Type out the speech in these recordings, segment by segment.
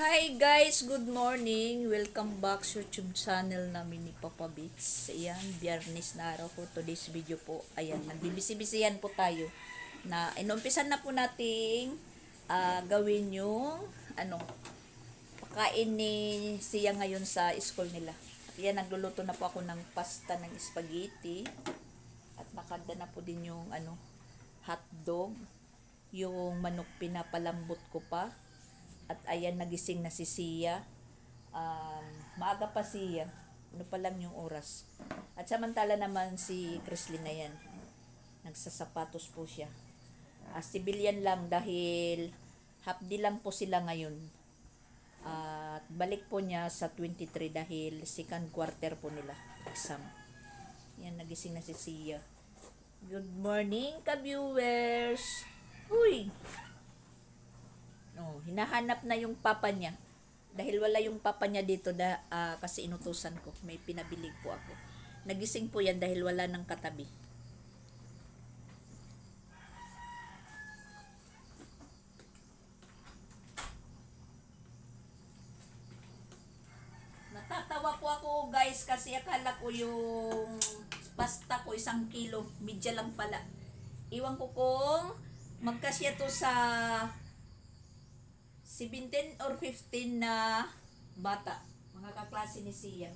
Hi guys, good morning. Welcome back sa YouTube channel namin ni Papa Bits. Ayan, biyernes na araw ko. Today's video po. Ayan, nagbibisi-bisihan po tayo. Na inumpisan na po nating gawin yung pakain ni siya ngayon sa school nila. Ayan, nagluluto na po ako ng pasta ng spaghetti. At nakanda na po din yung hotdog. Yung manok pinapalambot ko pa. At ayan, nagising na si Sia. Maaga pa siya. Ano pa lang yung oras. At samantala naman si Chrislyn na yan. Nagsasapatos po siya. Civilian lang dahil half day lang po sila ngayon. At balik po niya sa 23 dahil second quarter po nila exam. Yan, nagising na si Sia. Good morning, ka-viewers! Uy! Hinahanap na yung papa niya. Dahil wala yung papa niya dito kasi inutusan ko. May pinabili po ako. Nagising po yan dahil wala ng katabi. Natatawa po ako guys kasi akala ko yung pasta ko 1 kilo. Medya lang pala. Iwan ko kung magkasya to sa 17 or 15 na bata. Mga kaklase ni Sia.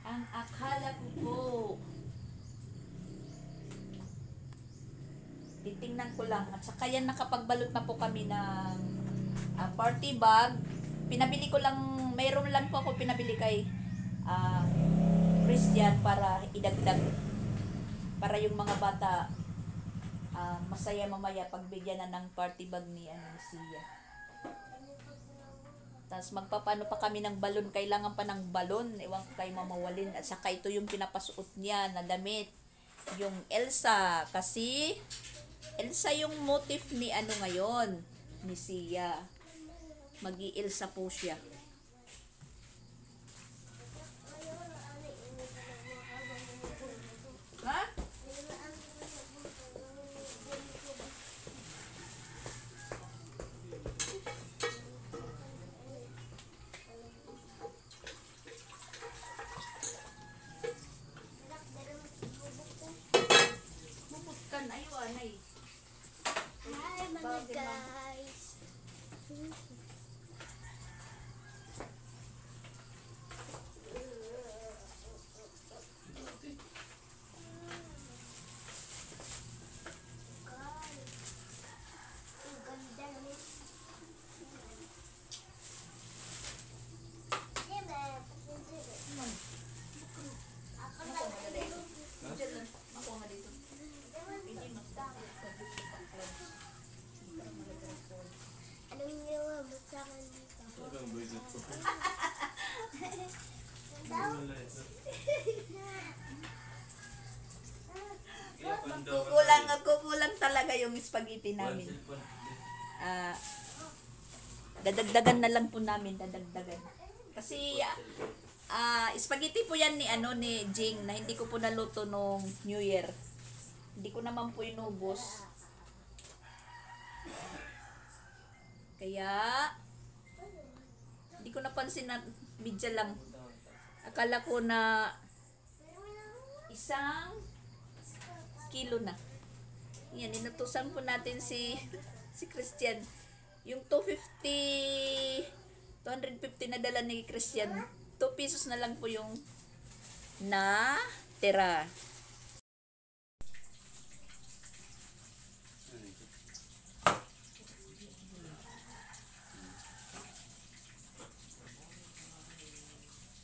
Ang akala ko po. Titingnan ko lang. At saka yan nakapagbalot na po kami ng party bag. Pinabili ko lang, mayroon lang po ako pinabili kay Christian para idagdag. Para yung mga bata masaya mamaya pagbigyan na ng party bag ni Sia. Tapos magpapano pa kami ng balon. Kailangan pa ng balon. Ewan ko kay mamawalin. At saka ito yung pinapasuot niya na damit. Yung Elsa. Kasi Elsa yung motif ni ngayon. Ni Sia. Mag-i-Elsa po siya. Ha? Bubutkan. Ayo, anay. Hi mga guys. Anong niwa mo sa akin dito? Kukulang talaga yung spaghetti namin. Dadagdagan na lang po namin, dadagdagan. Kasi spaghetti po yan ni Jing na hindi ko po naluto nung New Year. Hindi ko naman po inubos. Kaya hindi ko napansin na medya lang. Akala ko na 1 kilo na. Yan, inutusan po natin si Christian. Yung 250 na dala ni Christian, 2 pesos na lang po yung na tira.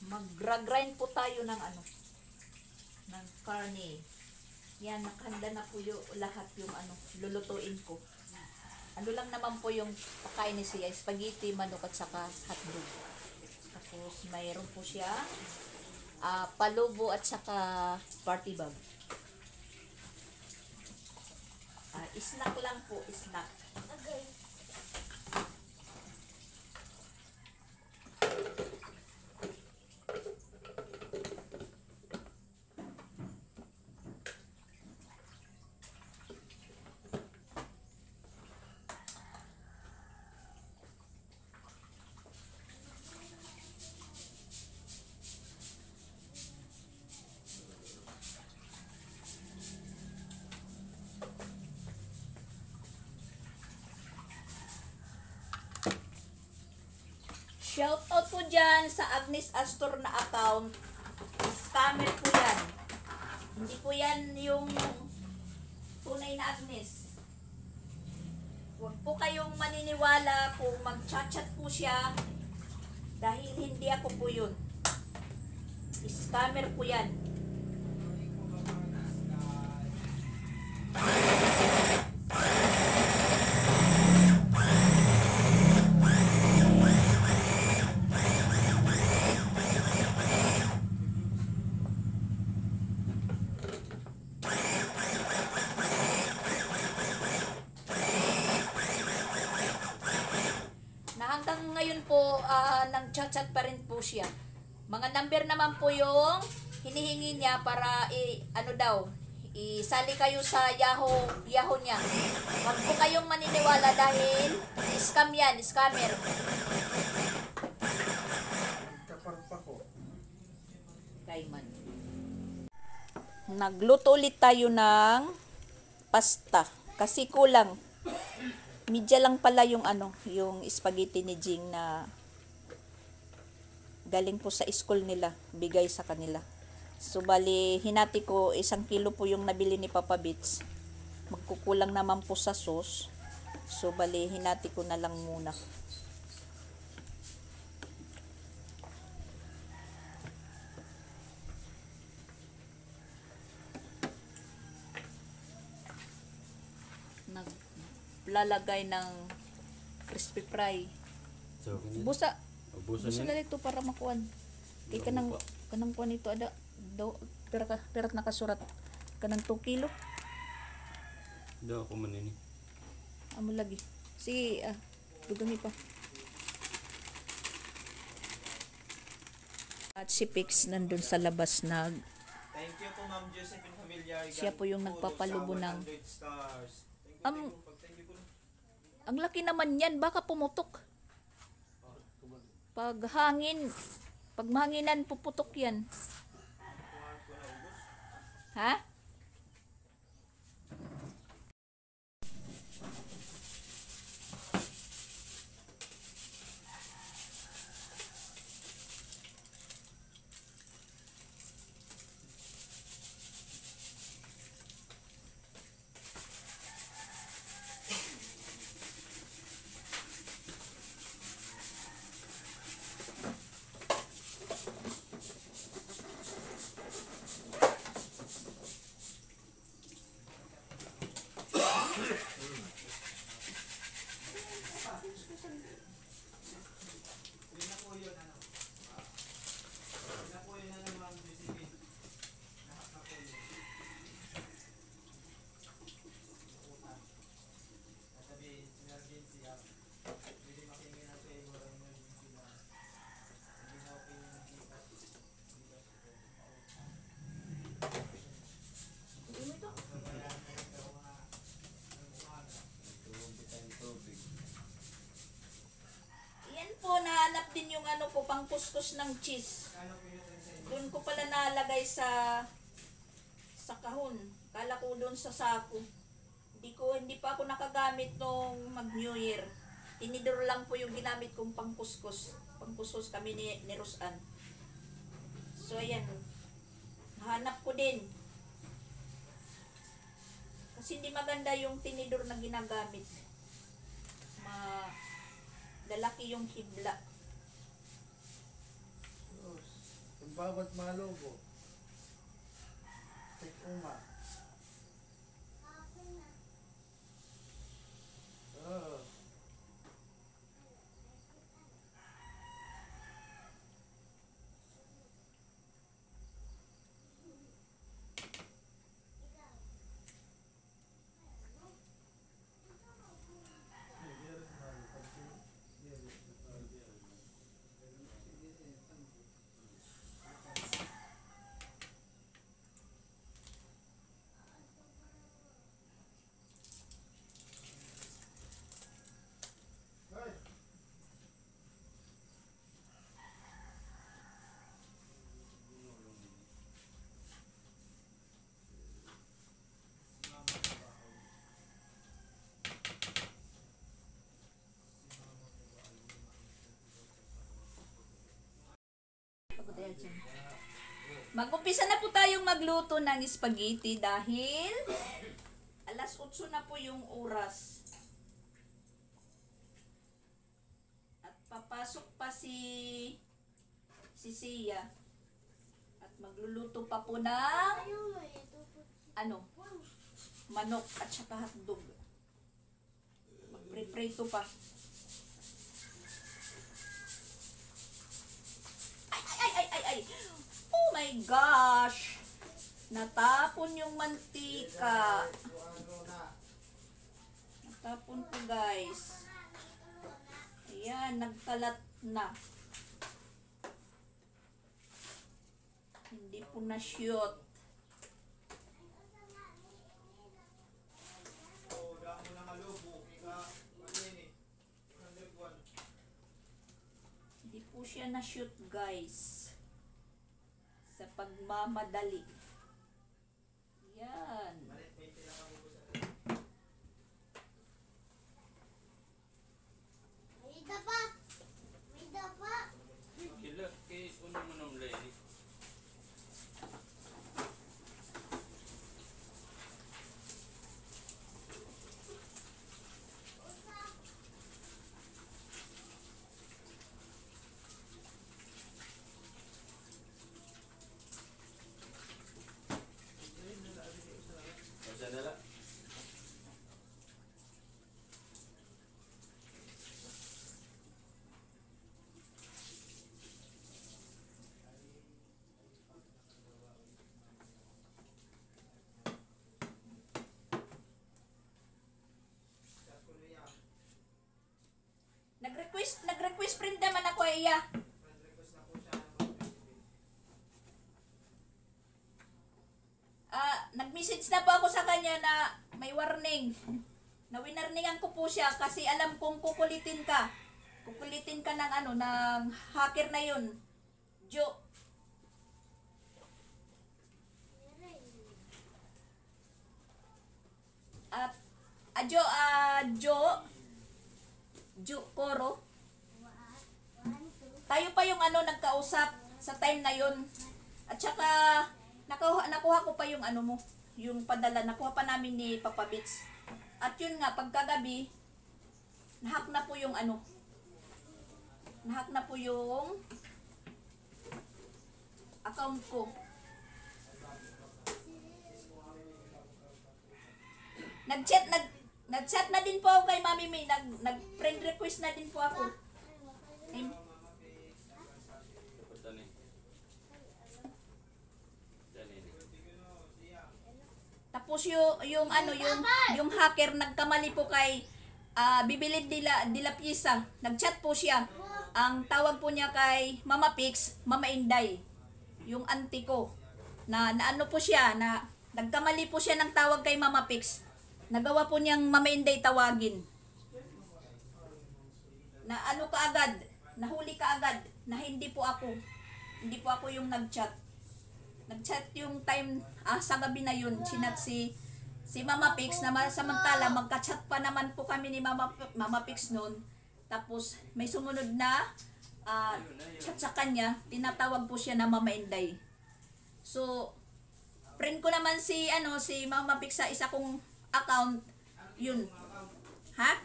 Mag-grind po tayo ng ng karne. Yan, nakahanda na po yung lahat yung lulutuin ko. Ano lang naman po yung pakain ni Sia, spaghetti, manok at saka hotdog. Tapos mayroon po siya palubo at saka party bag. Snack lang po, snack. Okay. Shoutout po dyan sa Agnes Astor na account. Scammer po yan. Hindi po yan yung tunay na Agnes. Huwag po kayong maniniwala kung mag-chat-chat po siya dahil hindi ako po yun. Scammer po yan. Na hanggang ngayon po, nag-chat-chat pa rin po siya. Mga number naman po yung hinihingi niya para isali kayo sa Yahoo niya. Huwag po kayong maniniwala dahil scam yan, scammer. Kaiman. Nagluto ulit tayo ng pasta kasi kulang. Midya lang pala yung yung spaghetti ni Jing na galing po sa school nila, bigay sa kanila. So bali, hinati ko 1 kilo po yung nabili ni Papa Bits. Magkukulang naman po sa sauce. So bali, hinati ko na lang muna. Naglalagay ng crispy fry. So, Busa ubusan Gusto niya. na ito para makuan. Kay kanang kuan ito ada do perat nakasurat kanang 2 kilo. Daw ako manini. Amo lagi. Sige, dugami pa. At si Pix nandun sa labas Thank you po Ma'am Josephine Familiar. Siya po yung nagpapalubo ng stars. Ang laki naman yan, baka pumutok. Pag mahanginan puputok yan. Ha? Nahanap din yung pangkuskus ng cheese. Doon ko pala nalagay sa kahon. Kala ko doon sa sako. Hindi pa ako nakagamit nung mag New Year. Tinidor lang po yung ginamit kong pangkuskus. Pangkuskus kami ni Rosan. So ayan. Nahanap ko din. Kasi hindi maganda yung tinidor na ginagamit. Lalaki yung hibla. Yung bawat malobo. Take uma. Oh. Mag-umpisa na po tayong magluto ng spaghetti dahil alas 8 na po yung oras. At papasok pa si Sia. At magluluto pa po ng manok at saka hotdog. Magpreprito pa. Ay! Oh my gosh! Natapon yung mantika. Natapon po guys. Ayan, nagkalat na. Hindi po na-shoot. Hindi po siya na-shoot guys. Sa pagmamadali. Yan. May dapa. May dapa. Kila, uno mo nang lady. Sandala. Nag-request friend naman ako iya. Nag-message na po ako sa kanya na may warning. Nawinarningan ko po siya kasi alam kong kukulitin ka. Kukulitin ka ng ng hacker na yun. Jo. Jo Koro. Tayo pa yung nagkausap sa time na yun. At saka nakuha ko pa yung mo, yung padala, nakuha pa namin ni Papa Bits. At yun nga, pagkagabi, nahack na po yung nahack na po yung account ko. Nag-chat na din po ako kay Mami May, nag-friend request na din po ako. Tapos yung hacker nagkamali po kay Bibilid Dila Piesa. Nagchat po siya. Ang tawag po niya kay Mama Pix, Mama Inday. Yung auntie ko. Na po siya, na nagkamali po siya ng tawag kay Mama Pix. Nagawa po niyang Mama Inday tawagin. Na kaagad, nahuli kaagad, na hindi po ako. Hindi po ako yung nagchat. Nagchat yung time sa gabi na yun, sinat si Mama Pix na samantala magka-chat pa naman po kami ni Mama Pix noon. Tapos may sumunod na chat sa kanya, tinatawag po siya na Mama Inday. So friend ko naman si Mama Pix sa isa kong account yun. Ha?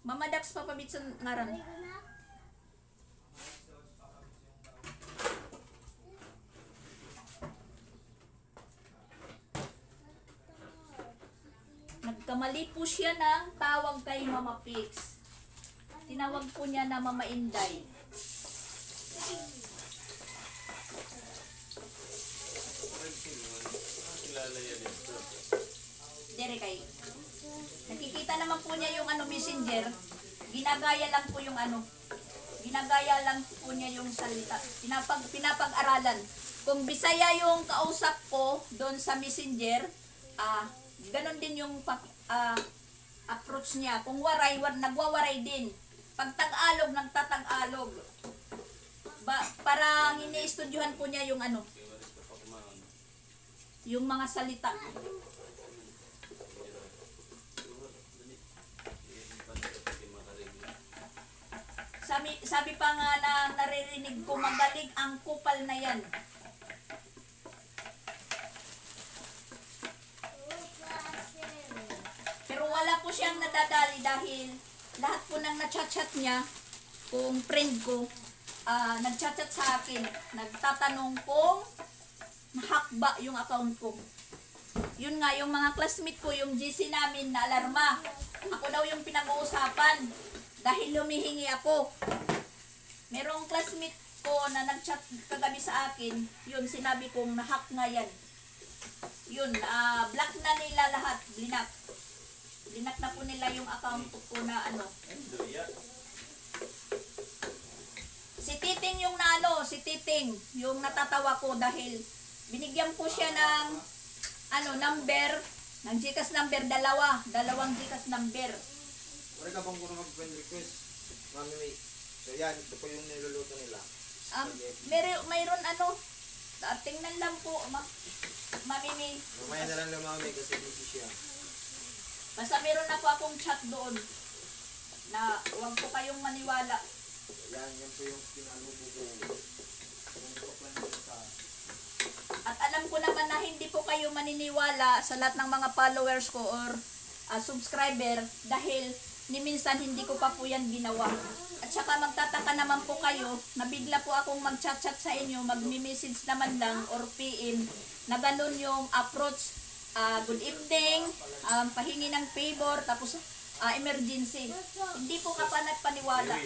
Mama Dax Papa Bitson ngaran. Nagkamali po siya ng tawag kay Mama Pix. Tinawag po niya na Mama Inday. Dere kay. Nakikita naman po niya yung messenger. Ginagaya lang po yung ginagaya lang po niya yung salita. Pinapag-aralan. Kung Bisaya yung kausap ko doon sa messenger, ganon din yung approach niya. Kung waray, nagwawaray din. Pag Tagalog, nagtatag-alog. Parang ini-estudyohan po niya yung yung mga salita. Sa sabi pa nga na naririnig ko, magaling ang kupal na yan. Pero wala po siyang nadadali dahil lahat po ng nachat-chat niya, kung friend ko, nagchat-chat sa akin, nagtatanong kung nahack ba yung account ko. Yun nga, yung mga classmate ko, yung GC namin na alarma. Ako daw yung pinag-uusapan dahil humihingi ako. Merong classmate ko na nag-chat kagabi sa akin, yun, sinabi kong nahack nga yan. Yun, block na nila lahat, blinak. Blinak na po nila yung account ko na ano. Si Titing yung si Titing, yung natatawa ko dahil binigyan ko siya ng number, ng GCash number, dalawang GCash number. Wala ka bang kung mag-friend request? Mami, may. So yan, ito po yung niluluto nila. Mayroon tingnan lang po, Mami May. Mamaya na lang mami kasi busy siya. Basta meron na po akong chat doon na huwag po kayong maniwala. Yan po yung pinalubo ko. At alam ko naman na hindi po kayo maniniwala sa lahat ng mga followers ko or subscriber dahil ni minsan hindi ko pa po yan ginawa. At saka magtataka naman po kayo na bigla po akong mag-chat-chat sa inyo, magmi-message naman lang or PM na ganun yung approach, good evening, pahingi ng favor, tapos emergency. Hindi po ka pa nagpaniwala.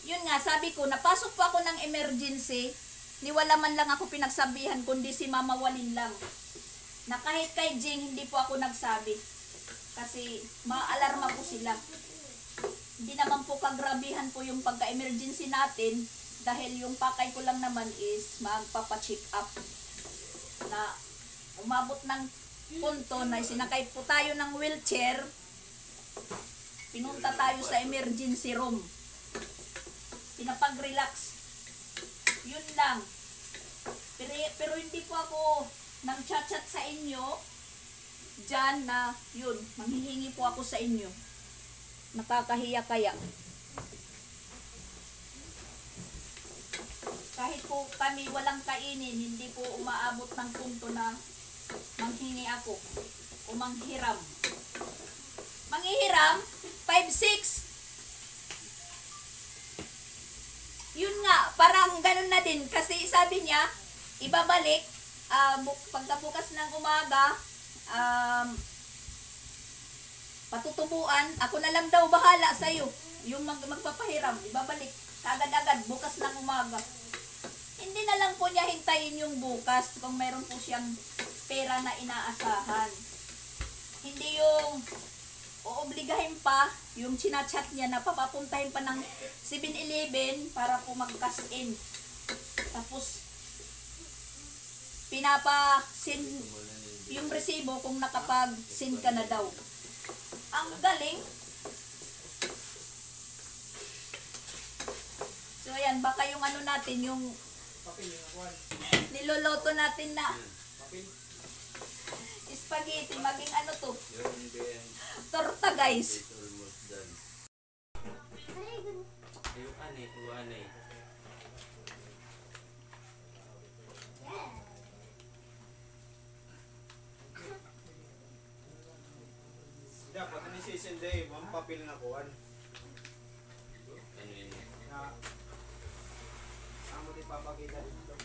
Yun nga, sabi ko, napasok po ako ng emergency, niwala man lang ako pinagsabihan, kundi si Mama Walin lang. Na kahit kay Jing, hindi po ako nagsabi. Kasi maalarma po sila. Hindi naman po kagrabihan po yung pagka-emergency natin, dahil yung pakay ko lang naman is magpapacheck up. Na umabot ng punto na sinakay po tayo ng wheelchair, pinunta tayo sa emergency room. Pinapag-relax. Yun lang. Pero hindi po ako nang chat-chat sa inyo dyan na yun, manghihingi po ako sa inyo. Nakakahiya kaya. Kahit po kami walang kainin, hindi po umaabot ng punto na manghingi ako o manghiram. Manghihiram, 5-6. Yun nga, parang ganun na din. Kasi sabi niya, ibabalik, pagkabukas ng umaga, patutubuan, ako na lang daw bahala sa'yo. Yung magpapahiram, ibabalik, agad-agad, bukas ng umaga. Hindi na lang po niya hintayin yung bukas kung mayroon po siyang pera na inaasahan. Hindi yung oobligahin pa, yung chinachat niya na papapuntahin pa ng 7-Eleven para po mag-cash in. Tapos, pinapa-send yung resibo kung nakapag-send ka na daw. Ang galing. So, ayan, baka yung natin, yung niloloto natin na spaghetti, maging to, torta guys. Dapat ni sisindi, mampapil na kuwan. Na amo di papakita dito.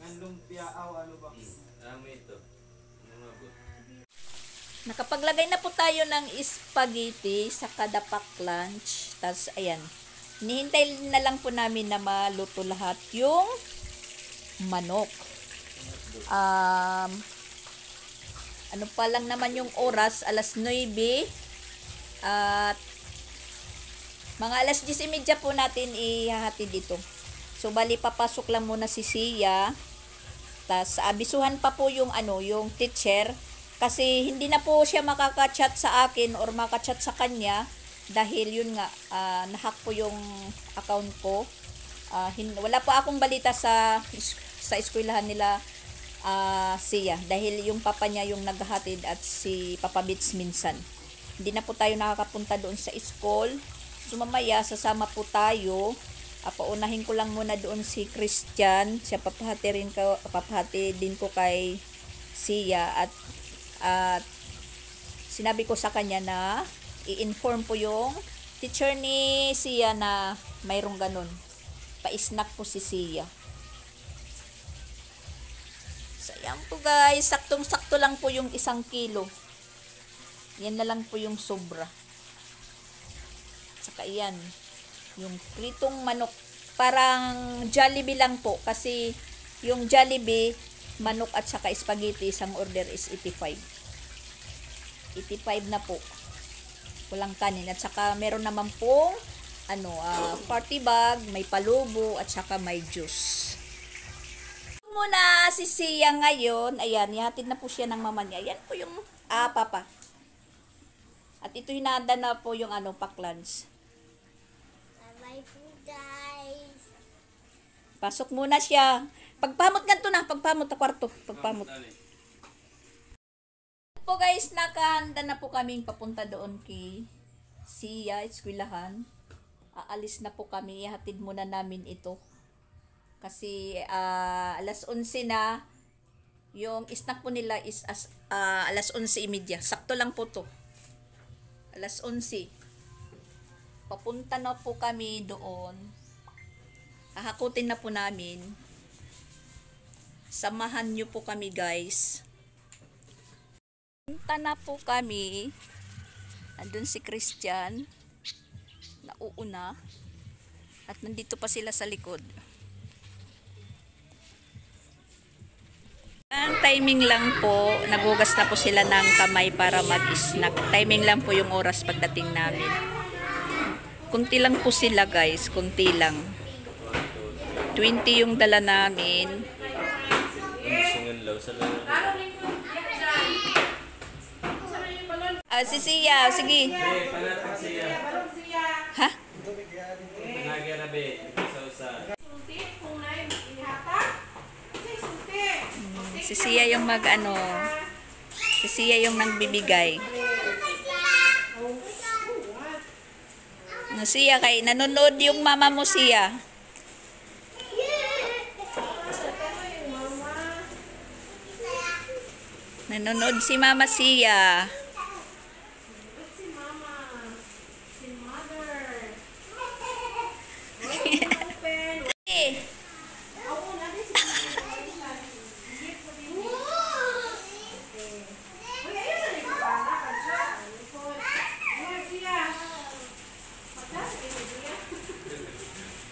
Ngan lumpia ano ba? Ito. Nakapaglagay na po tayo ng spaghetti sa kada pack lunch. Tapos, ayan. Nihintay na lang po namin na maluto lahat yung manok. Ano pa lang naman yung oras, alas 9. At mga alas 10:30 po natin ihahatid dito. So, bali papasok lang muna si Sia. Tapos, abisuhan pa po yung yung teacher. Kasi hindi na po siya makaka-chat sa akin or makaka-chat sa kanya. Dahil yun nga, nahack po yung account ko. Wala pa akong balita sa eskwelahan nila siya dahil yung papa niya yung naghahatid at si Papa Bits minsan. Hindi na po tayo nakakapunta doon sa school. So mamaya sasama po tayo. Paunahin ko lang muna doon si Christian. Siya papahati din ko kay siya at sinabi ko sa kanya na i-inform po yung teacher ni siya na mayroong ganun. Pa-snack po si siya. Sayang po guys, saktong-sakto lang po yung 1 kilo. Yan na lang po yung sobra. Saka yan, yung pritong manok. Parang Jollibee lang po. Kasi yung Jollibee, manok at saka spaghetti, isang order is 85. 85 na po. Walang kanin. At saka meron naman pong party bag, may palubo, at saka may juice. Muna si Sia ngayon, ayan, ihatid na po siya ng mama niya. Ayan po yung papa. At ito hinanda na po yung paklans. Bye-bye po, guys. Pasok muna siya. Pagpamot ganito na, pagpamot sa kwarto. Pagpamot. Po guys, nakahanda na po kaming papunta doon kay Sia, eskwelahan. Aalis na po kami, ihatid muna namin ito. Kasi alas 11 na, yung snack po nila is alas 11:30. Sakto lang po to. Alas 11. Papunta na po kami doon. Hahakutin na po namin. Samahan nyo po kami guys. Punta na po kami. Andun si Christian. Nauuna. At nandito pa sila sa likod. Ang timing lang po, nagugas na po sila ng kamay para mag-snack. Timing lang po yung oras pagdating namin. Kunti lang po sila guys, kunti lang. 20 yung dala namin. Si Sia, sige. Ha? Si Sia yung si Sia yung nagbibigay. Sia, kay nanonood yung mama mo, Sia. Nanonood si Mama Sia.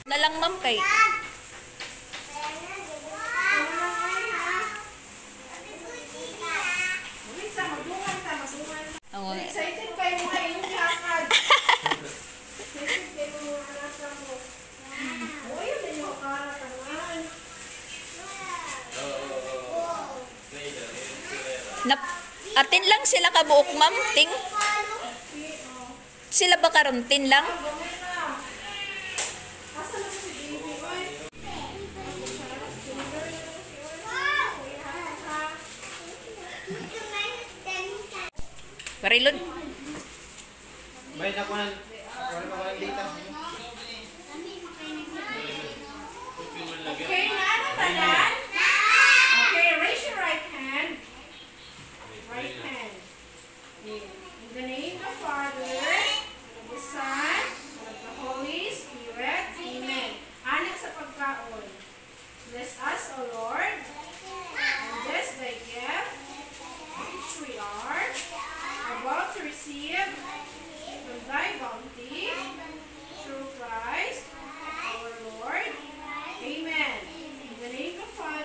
Na lang ma'am kay. Oh, Excited kayo mga inyong lakad. Excited kayo mga anak mo. Oh, yun na yung karatangan. Atin lang sila kabuok ma'am, ting. Sila ba karon tin lang? Marilon. May nakuha ng data. Okay, ano ba yan? Okay, raise your right hand. Right hand. In the name of the Father, of the Son, and of the Holy Spirit. Amen. Anak sa pagkaon. Bless us, O Lord, and just thy gift, which we are about to receive from thy bounty, through Christ, our Lord. Amen. In the name of the Father,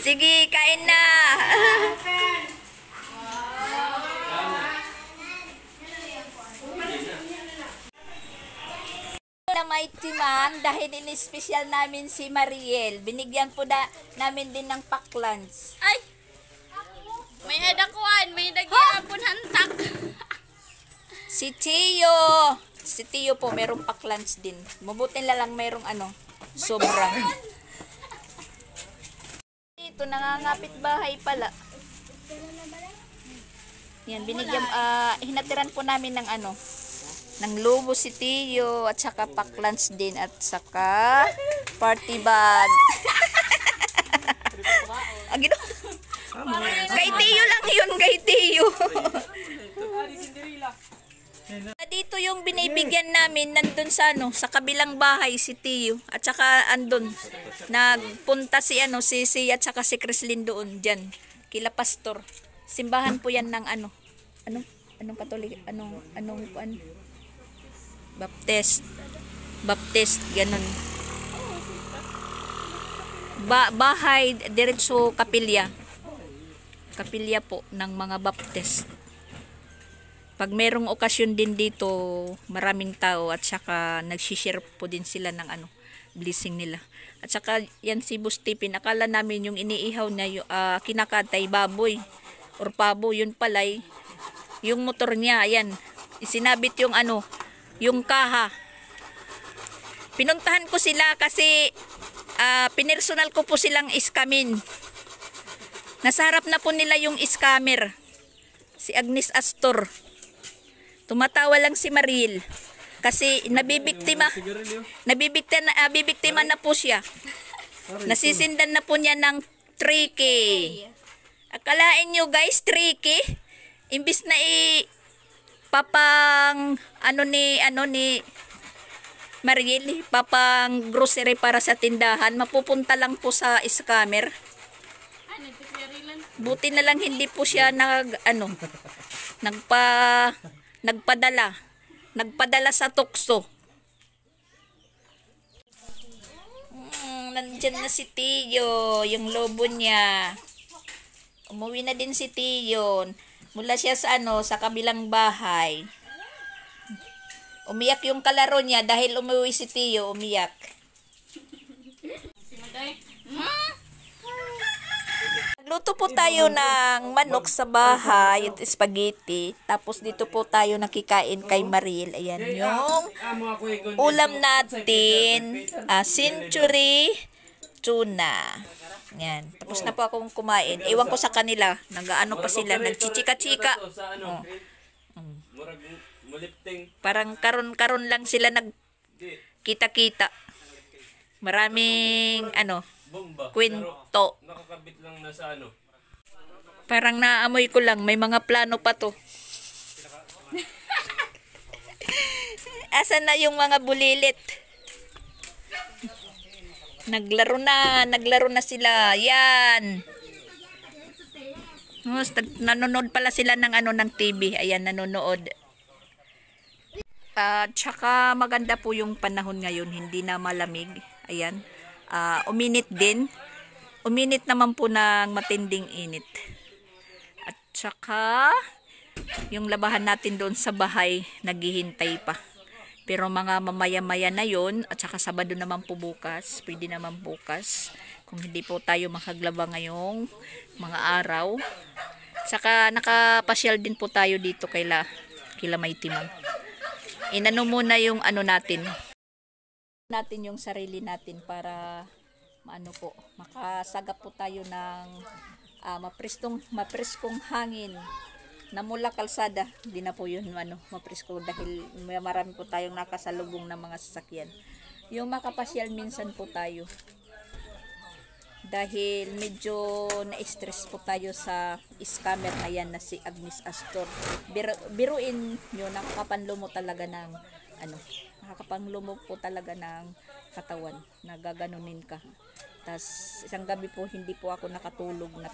Sige, kain na. Na may timang dahil in-special namin si Mariel. Binigyan po namin din ng paklans. Ay! May adakuan, may nagyapon hantak. Si Tio. Si Tio po, merong paklans din. Mabuti na lang merong sobrang. Ito, nangangapit bahay pala. Yan, binigyan, hinatiran po namin ng ng lobo si Tio, at saka paklans din, at saka party bag. Kay Tio lang yun, kay Tio. Dito yung binibigyan namin, nandun sa sa kabilang bahay si Tio, at saka andun nagpunta si si at saka si Crislin doon diyan kila pastor. Simbahan po yan ng anong katolik, anong Baptist ganun. Bahay diretso kapilya po ng mga Baptist. Pag merong okasyon din dito, maraming tao, at saka nagsishare po din sila ng blessing nila. At saka yan si Bustipin, akala namin yung iniihaw niya kinakatay baboy or pabo, yun palay yung motor niya. Ayan, isinabit yung yung kaha. Pinuntahan ko sila kasi pinersonal ko po silang iskamin. Nasa harap na po nila yung scammer, si Agnes Astor. Tumatawa lang si Mariel kasi nabibiktima na po siya. Nasisindan na po niya ng 3K. Akalain nyo guys, 3K? Imbis na papang ni Mariel, papang grocery para sa tindahan, mapupunta lang po sa scammer. Buti na lang hindi po siya nagpadala sa tukso. Nandyan na si Tio, yung lobo niya. Umuwi na din si Tio. Mula siya sa sa kabilang bahay. Umiyak yung kalaro niya dahil umuwi si Tio, umiyak. Luto po tayo ng manok sa bahay at spaghetti. Tapos dito po tayo nakikain kay Mariel. Ayan yung ulam natin. Century tuna. Ayan. Tapos na po akong kumain. Ewan ko sa kanila. Nag-ano pa sila. Nagchichika-chika. Parang karon-karon lang sila nagkita-kita. Maraming kwento. Nakakabit lang na sa Parang naamoy ko lang, may mga plano pa to. Asan na yung mga bulilit? Naglaro na sila. Yan. Nanonood pala sila ng ng TV. Ayan, nanonood. Tsaka maganda po yung panahon ngayon, hindi na malamig. Ayan. Uminit din. Uminit naman po ng matinding init. At saka yung labahan natin doon sa bahay naghihintay pa. Pero mga mamaya-maya na yon, at saka Sabado naman po bukas. Pwede naman bukas. Kung hindi po tayo makaglaba ngayong mga araw. Saka nakapasyal din po tayo dito kila May Timang. Inano muna yung natin yung sarili natin para makasagap po tayo ng mapreskong hangin na mula kalsada. Hindi na po yun mapresko dahil marami po tayong nakasalubong ng mga sasakyan. Yung makapasyal minsan po tayo dahil medyo na-stress po tayo sa scammer na yan na si Agnes Astor. Biruin nyo, nakakapanlumo talaga ng nakakapanlumo po talaga ng katawan, nagaganunin ka. Tas isang gabi po hindi po ako nakatulog na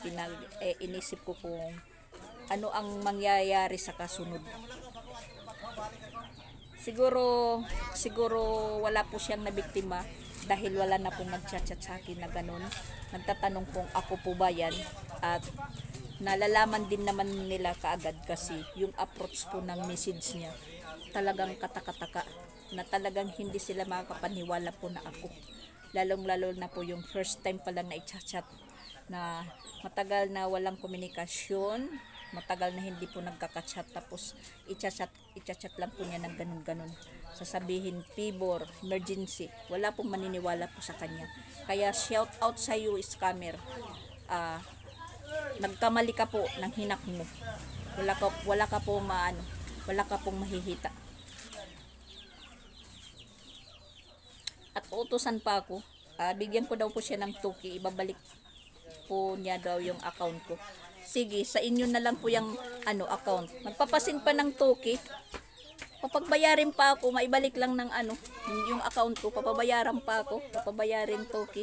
inisip ko kung ano ang mangyayari sa kasunod. Siguro wala po siyang nabiktima dahil wala na pong nagchat-chat sa akin na ganun. Nagtatanong kung ako po ba yan, at nalalaman din naman nila kaagad kasi yung approach po ng message niya talagang katakataka, na talagang hindi sila makakapaniwala po na ako. Lalong-lalo na po yung first time pa lang na i-chat, na matagal na walang komunikasyon, matagal na hindi po nagkaka-chat, tapos i-chat lang po niya ng ganun-ganun. Sasabihin, favor, emergency, wala pong maniniwala po sa kanya. Kaya shout out sa you, scammer. Nagkamali ka po ng hinak mo. Wala ka pong mahihita. At utusan pa ako, bigyan ko daw po siya ng toki, ibabalik po niya daw yung account ko. Sige, sa inyo na lang po yung account. Magpapasin pa ng toki. Papagbayarin pa ako, maibalik lang ng yung account ko, papabayaran pa ako, papabayarin toki.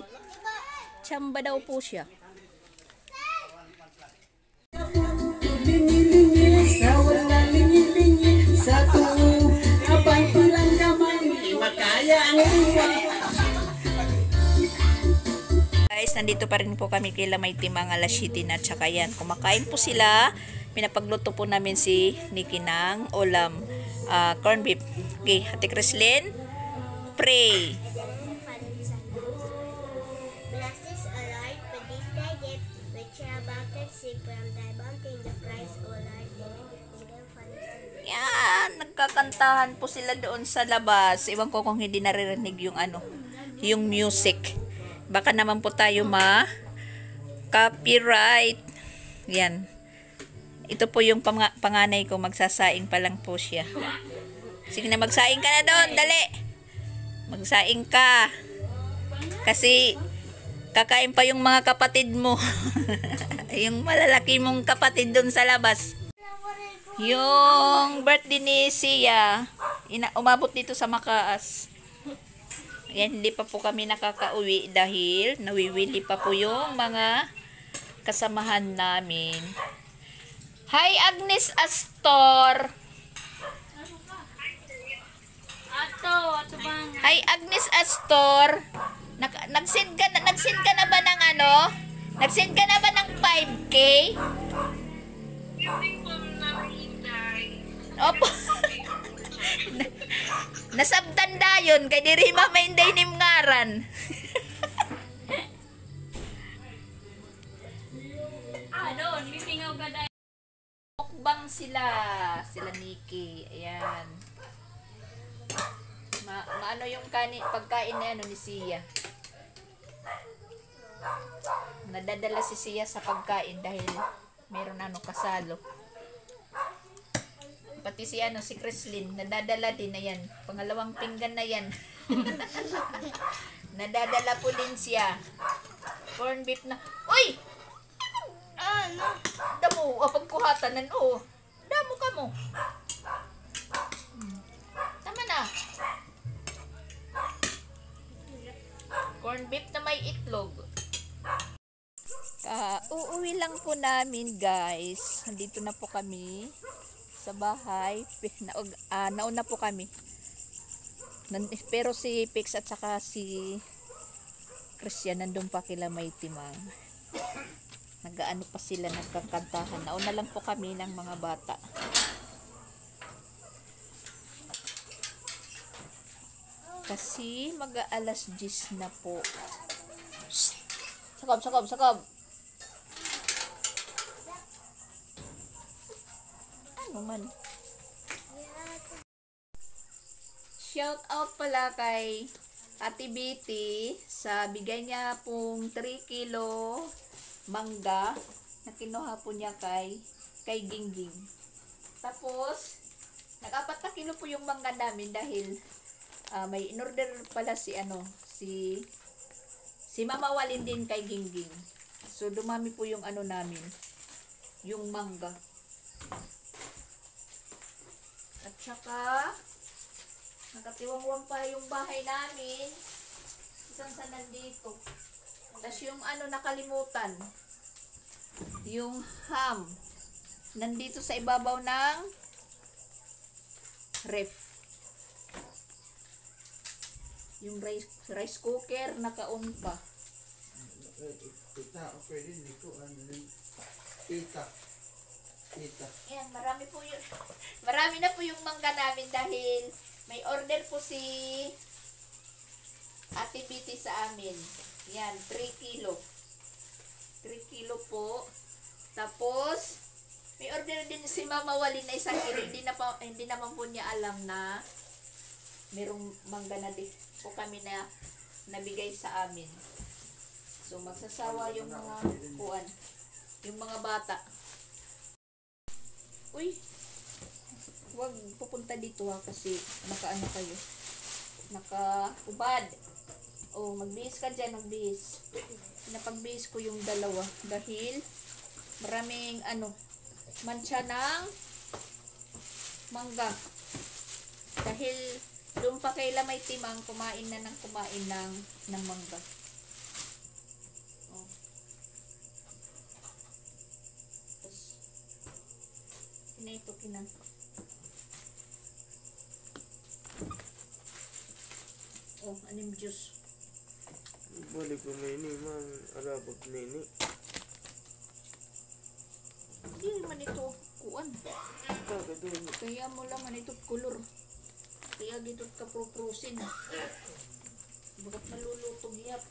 Tsamba daw po siya. Lingi-lingi, sa wala lingi-lingi, sa tuong abang tulang gamay, di makaya ang uwa. Guys, nandito pa rin po kami kay Lamay Timang alas 7 na, tsaka yan, kumakain po sila. Pinapagluto po namin si Nikki ng ulam, corn beef. Okay, Ate Crislin, pray. Blessings, O Lord, for this thy gift, which you have about to receive from thy bounty in the Christ, O Lord, Yan, nagkakantahan po sila doon sa labas. Iwan ko kung hindi naririnig yung music. Baka naman po tayo copyright. Yan. Ito po yung panganay ko, magsasaing pa lang po siya. Sige na, magsaing ka na doon, dali. Magsaing ka. Kasi kakain pa yung mga kapatid mo. Yung malalaki mong kapatid doon sa labas. Yung birthday ni Sia, umabot dito sa Makaas. Yan, hindi pa po kami nakakauwi dahil nawiwili pa po yung mga kasamahan namin. Hi, Agnes Astor! Ato bang? Hi, Agnes Astor! Nag-send ka na ba ng Nag-send ka na ba ng 5K? Opo. Nasabtan dayon kay diri mamainday nim ngaran. Bibingaw ka dahil. Mukbang sila Nikki. Ayan. Maano yung pagkain ni Sia. Nadadala si Sia sa pagkain dahil meron kasalo. Pati si Crislin, nadadala din na yan. Pangalawang pinggan na yan. Nadadala po din siya. Corn beef na. Uy! Damo, pagkuhatanan. Damo ka mo. Tama na. Corn beef na may itlog. Uuwi lang po namin, guys. Nandito na po kami sa bahay. Nauna po kami. Pero si Pix at saka si Christian nandun pa kila May Timang. Nagaano pa sila, nagkakantahan. Nauna lang po kami ng mga bata. Kasi mag-aalas 10 na po. Sakab. Ano man. Shout out pala kay Ate Betty sa bigay niya pong 3 kilo mangga na kinuha po niya kay Gingging. Tapos nag-4 na kilo po yung mangga namin dahil may in-order pala si Mama Walin din kay Gingging. So dumami po yung namin, yung mangga. At saka nakatiwangwang pa yung bahay namin. Isang sa nandito. Tapos yung nakalimutan. Yung ham. Nandito sa ibabaw ng ref. Yung rice cooker, naka-on pa. Tita, okay din. Hindi ko ano rin. Tita. Ayan, marami na po yung mangga namin dahil may order po si Ate Biti sa amin. Yan, 3 kilo. 3 kilo po. Tapos, may order din si Mama Wali na 1 kilo. Hindi naman po niya alam na merong mangga na din po kami na nabigay sa amin. So, magsasawa yung mga kuan, yung mga bata. Uy, huwag pupunta dito ha, kasi nakaano kayo. Naka-ubad. O, magbihis ka dyan, magbihis. Pinapagbihis ko yung dalawa dahil maraming mancha ng mangga. Dahil doon pa kay Lamay Timang, kumain ng mangga. O. Tapos, ito kinang. Oh, anim juice. Balik ko nini, man. Alabag nini. Hindi naman ito kuan. Kaya mo laman ito kulor. Kaya dito ka proprusin. Bagat malulutog yap.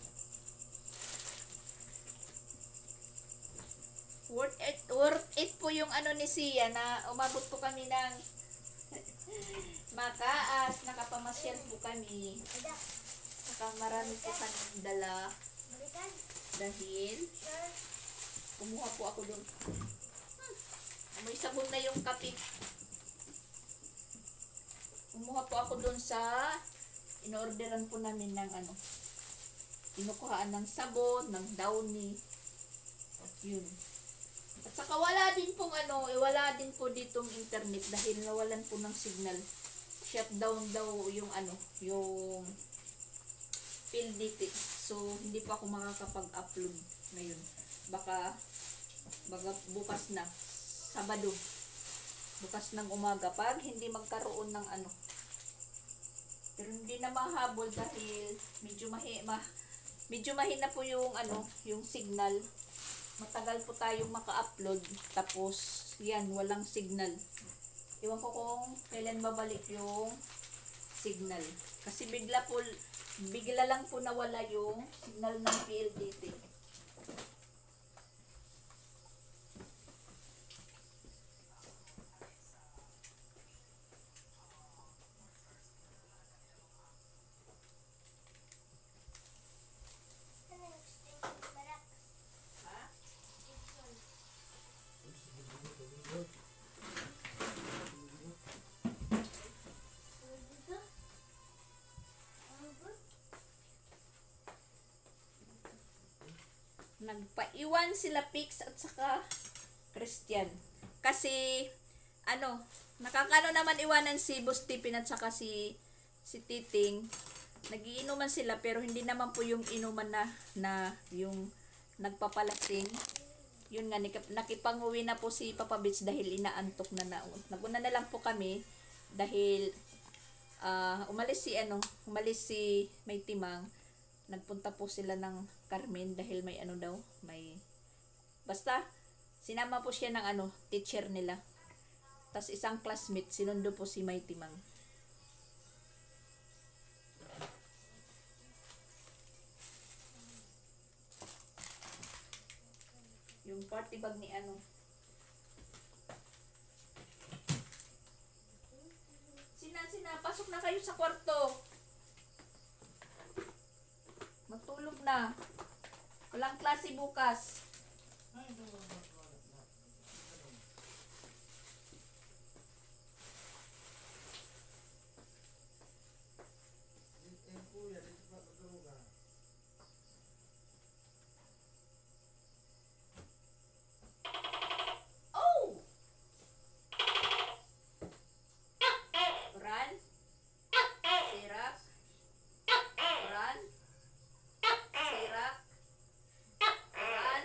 Worth it po yung ni Sia na umabot po kami ng Mataas. Nakapamasyal po kami. Marami po kami dala. Dahil kumuha po ako doon. Amoy sabon na yung kapit. Kumuha po ako doon sa inorderan po namin ng kinukuhaan ng sabon, ng downy. Yun. At saka wala din po ditong internet dahil nawalan po ng signal. Shutdown daw yung yung PLDT. So, hindi pa ako makakapag-upload ngayon. Baka bukas na, Sabado. Bukas ng umaga pag hindi magkaroon ng Pero hindi na mahabol dahil medyo mahina po yung yung signal. Matagal po tayong maka-upload tapos yan, walang signal. Iwan ko kung kailan babalik yung signal. Kasi bigla lang po nawala yung signal ng PLDT. Nagpaiwan sila Pix at saka Christian. Kasi nakakano naman iwanan si Boss Tipin at saka si Titing. Nagiinuman sila pero hindi naman po yung inuman na yung nagpapalasing. Yun nga, nakipanguwi na po si Papa Bits dahil inaantok na naguna na lang po kami dahil umalis si May Timang. Nagpunta po sila ng Carmen dahil may basta sinama po siya ng teacher nila. Tas isang classmate, sinundo po si May Timang. Yung party bag ni Sina, pasok na kayo sa kwarto. Matulog na. Walang klase bukas. Oh! Ran? Sirak? Ran? Sirak? Ran?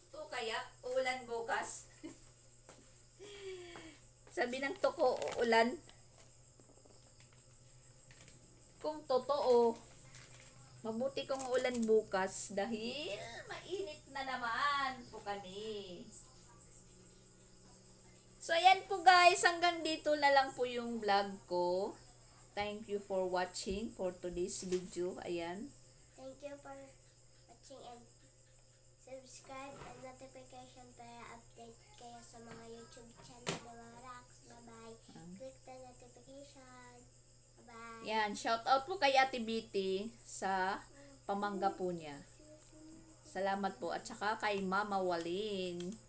Ito kaya? Uulan bukas? Sabi ng toko, uulan. kung totoo. Mabuti kung ulan bukas dahil mainit na naman po kami. So, ayan po guys. Hanggang dito na lang po yung vlog ko. Thank you for watching for today's video. Ayan. Thank you for watching and subscribe and notification para update kayo sa mga YouTube channel ng mga Rocks. Bye-bye. Click the notification. Bye-bye. Yan. Shout out po kay Ate Biti sa pamangga po niya. Salamat po. At saka kay Mama Walin.